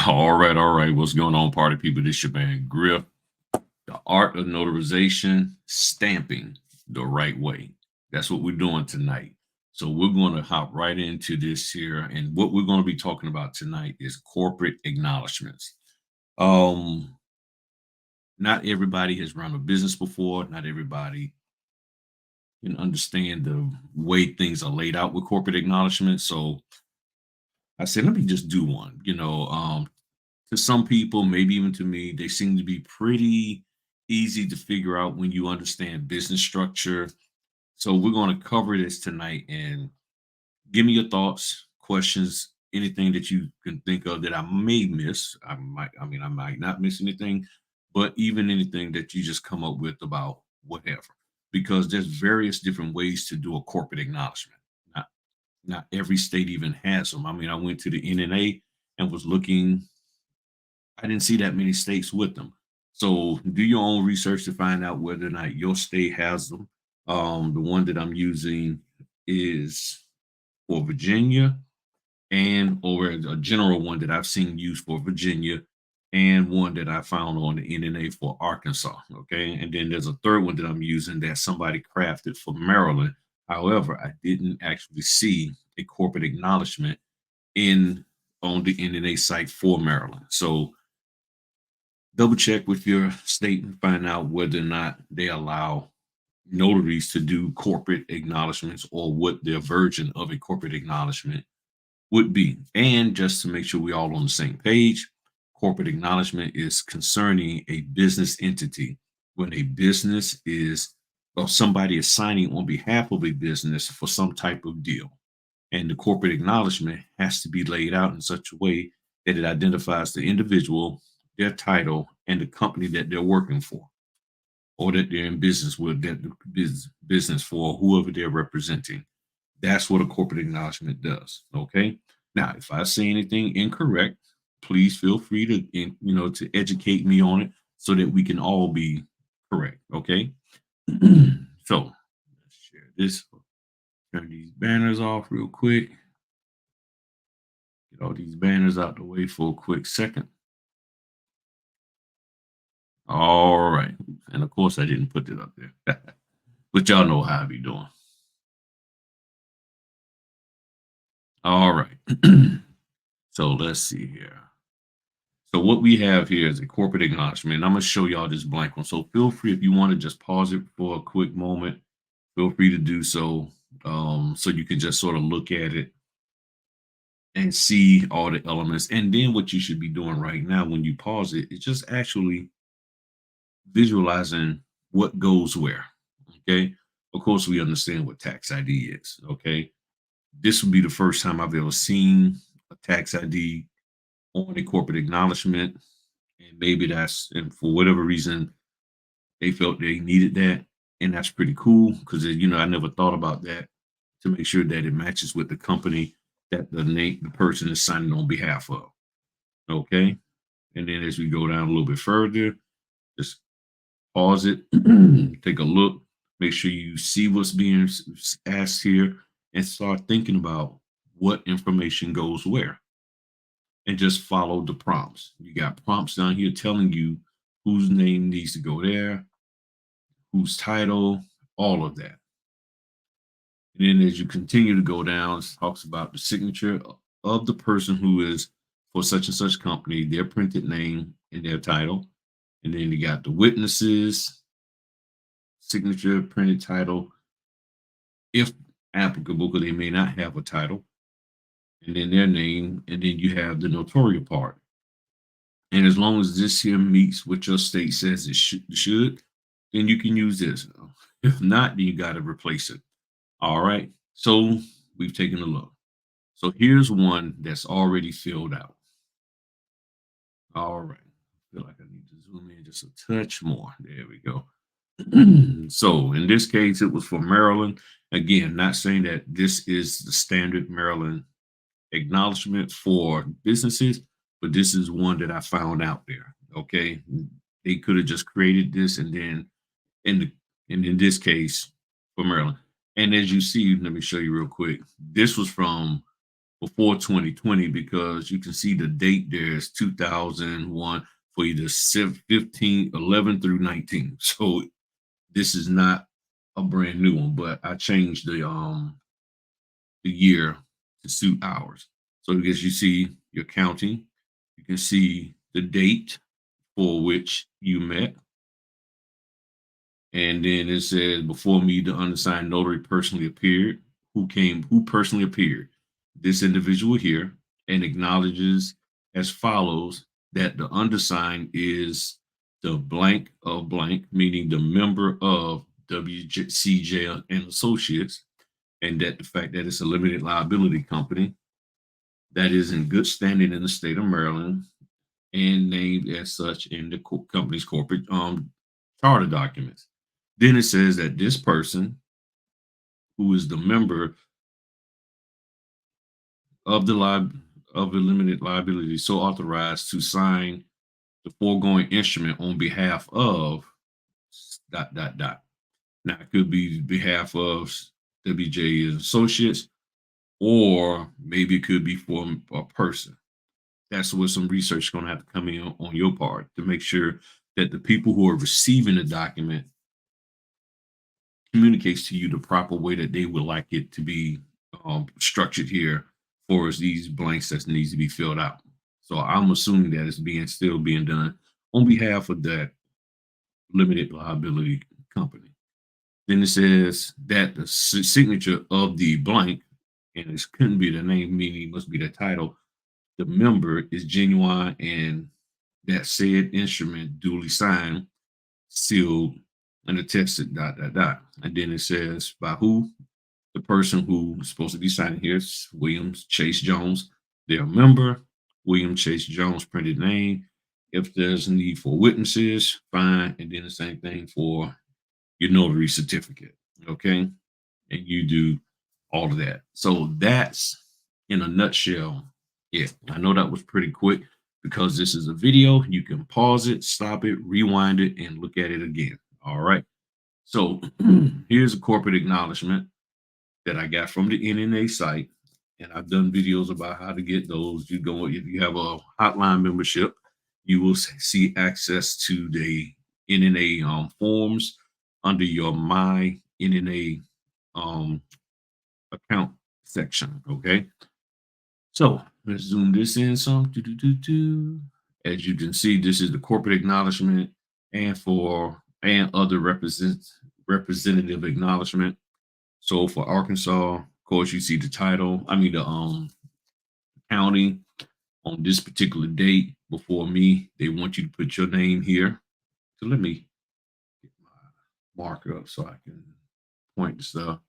All right. What's going on, party people? This your man Griff. The art of notarization, stamping the right way. That's what we're doing tonight. So we're going to hop right into this here, and what we're going to be talking about tonight is corporate acknowledgments. Um, Not everybody has run a business before. Not everybody can understand the way things are laid out with corporate acknowledgments. So I said, let me just do one. To some people, maybe even to me, they seem to be pretty easy to figure out when you understand business structure. So we're going to cover this tonight and give me your thoughts, questions, anything that you can think of that I may miss. I might not miss anything, but even anything that you just come up with about whatever, because there's various different ways to do a corporate acknowledgement. Not, not every state even has them. I mean, I went to the NNA and was looking. I didn't see that many states with them. So do your own research to find out whether or not your state has them. The one that I'm using is for Virginia, and or a general one that I've seen used for Virginia, and one that I found on the NNA for Arkansas. Okay. And then there's a third one that I'm using that somebody crafted for Maryland. However, I didn't actually see a corporate acknowledgement in on the NNA site for Maryland. So double check with your state and find out whether or not they allow notaries to do corporate acknowledgments or what their version of a corporate acknowledgement would be. And just to make sure we're all on the same page, corporate acknowledgement is concerning a business entity. When a business is, or somebody is signing on behalf of a business for some type of deal. And the corporate acknowledgement has to be laid out in such a way that it identifies the individual, their title, and the company that they're working for, or that they're in business with, that business for whoever they're representing. That's what a corporate acknowledgement does. Okay. Now, if I say anything incorrect, please feel free to to educate me on it so that we can all be correct. Okay. So let's share this. Turn these banners off real quick. Get all these banners out the way for a quick second. All right. And of course, I didn't put it up there, but y'all know how I be doing. All right. So let's see here. So what we have here is a corporate acknowledgement. I'm going to show y'all this blank one. So feel free if you want to just pause it for a quick moment. Feel free to do so, so you can just sort of look at it and see all the elements. And then what you should be doing right now when you pause it is just actually visualizing what goes where. Okay. Of course, we understand what tax ID is. Okay. This would be the first time I've ever seen a tax ID on a corporate acknowledgement. And maybe that's, and for whatever reason, they felt they needed that. And that's pretty cool because, I never thought about that to make sure that it matches with the company that the person is signing on behalf of. Okay. And then as we go down a little bit further, just pause it, take a look, make sure you see what's being asked here, and start thinking about what information goes where, and just follow the prompts. You got prompts down here telling you whose name needs to go there, whose title, all of that. And then as you continue to go down, it talks about the signature of the person who is for such and such company, their printed name and their title. And then you got the witnesses, signature, printed title, if applicable, because they may not have a title, and then their name, and then you have the notarial part. And as long as this here meets what your state says it should, then you can use this. If not, then you got to replace it. All right. So we've taken a look. So here's one that's already filled out. All right. I feel like I need to zoom in just a touch more. There we go. So in this case, it was for Maryland. Again, not saying that this is the standard Maryland acknowledgement for businesses, but this is one that I found out there. Okay. They could have just created this and then in the and in this case for Maryland. And as you see, let me show you real quick. This was from before 2020 because you can see the date there is 2001 for either 15, 11 through 19. So this is not a brand new one, but I changed the year to suit ours. So as you see your county, you can see the date for which you met. And then it says, before me, the undersigned notary personally appeared. Who personally appeared? This individual here, and acknowledges as follows that the undersigned is the blank of blank, meaning the member of WCJ and Associates, and that the fact that it's a limited liability company that is in good standing in the state of Maryland and named as such in the company's corporate charter documents. Then it says that this person, who is the member of the limited liability, so authorized to sign the foregoing instrument on behalf of dot dot dot. Now it could be behalf of WJ Associates, or maybe it could be for a person. That's where some research is going to have to come in on your part to make sure that the people who are receiving the document communicates to you the proper way that they would like it to be structured here for these blanks that needs to be filled out. So I'm assuming that it's still being done on behalf of that limited liability company. Then it says that the signature of the blank, and it couldn't be the name, meaning it must be the title, the member is genuine, and that said instrument duly signed, sealed, and attested, dot, dot, dot. And then it says by who? The person who is supposed to be signing here is Williams Chase Jones. Their member, William Chase Jones, printed name. If there's a need for witnesses, fine. And then the same thing for your notary certificate. Okay. And you do all of that. So that's in a nutshell. Yeah. I know that was pretty quick because this is a video. You can pause it, stop it, rewind it, and look at it again. All right. So here's a corporate acknowledgement that I got from the NNA site. And I've done videos about how to get those. You go, if you have a hotline membership, you will see access to the NNA forms under your My NNA um, account section. Okay. So let's zoom this in some. As you can see, this is the corporate acknowledgement and other representative acknowledgement. So for Arkansas, of course, you see the title. I mean the county on this particular date before me. They want you to put your name here. So let me get my marker up so I can point the stuff.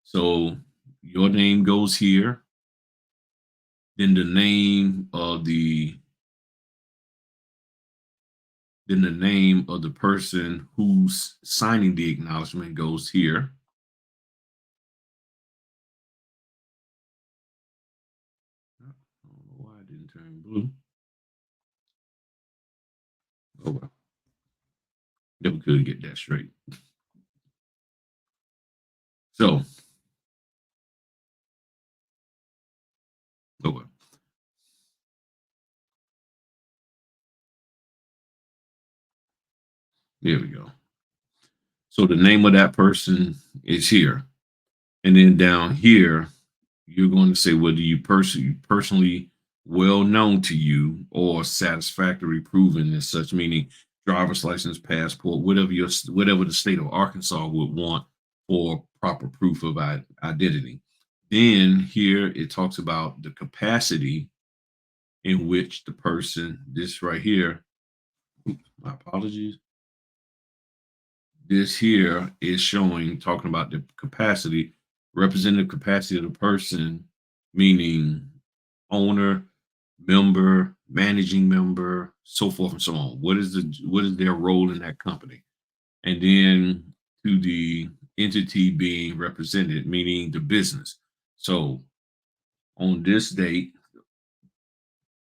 So your name goes here. Then the name of the person who's signing the acknowledgement goes here. I don't know why it didn't turn blue. Oh well. Never could get that straight. So, oh well. There we go. So the name of that person is here. And then down here, you're going to say whether you personally well known to you or satisfactory proven as such, meaning driver's license, passport, whatever the state of Arkansas would want for proper proof of identity. Then here it talks about the capacity in which the person, this right here, my apologies. This here is showing, talking about the capacity, representative capacity of the person, meaning owner, member, managing member, so forth and so on. What is their role in that company? And then to the entity being represented, meaning the business. So on this date,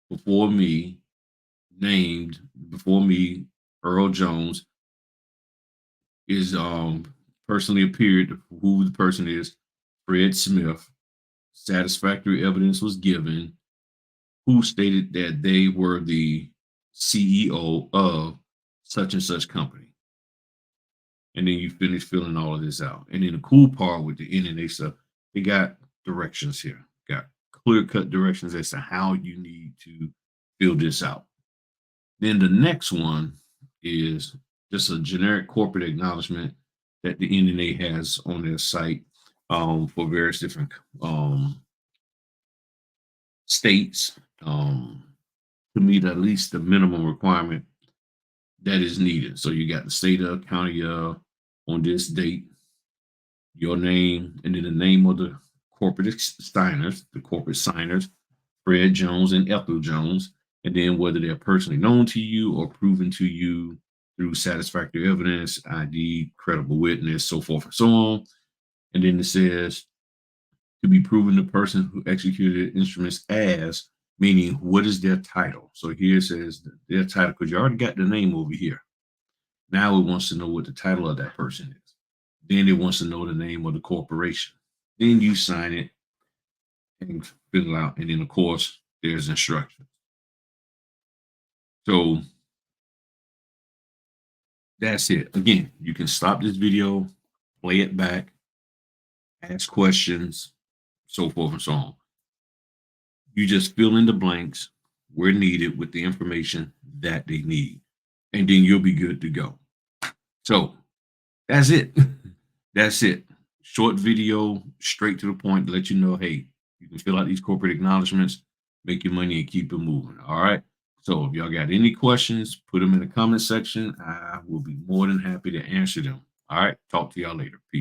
before me, named before me, Earl Jones is personally appeared, who the person is, Fred Smith, satisfactory evidence was given, who stated that they were the CEO of such and such company. And then you finish filling all of this out. And then the cool part with the NNA stuff, they got directions here, got clear cut directions as to how you need to fill this out. Then the next one is just a generic corporate acknowledgement that the NNA has on their site for various different states to meet at least the minimum requirement that is needed. So you got the state of, county of, on this date, your name, and then the name of the corporate signers, Fred Jones and Ethel Jones, and then whether they're personally known to you or proven to you through satisfactory evidence, ID, credible witness, so forth and so on. And then it says to be proven the person who executed instruments as, meaning what is their title. So here it says their title, because you already got the name over here. Now it wants to know what the title of that person is. Then it wants to know the name of the corporation. Then you sign it and fill it out. And then, of course, there's instructions. So that's it. Again, you can stop this video, play it back, ask questions, so forth and so on. You just fill in the blanks where needed with the information that they need, and then you'll be good to go. So that's it. That's it. Short video, straight to the point to let you know, hey, you can fill out these corporate acknowledgments, make your money, and keep it moving. All right. So if y'all got any questions, put them in the comment section. I will be more than happy to answer them. All right. Talk to y'all later. Peace.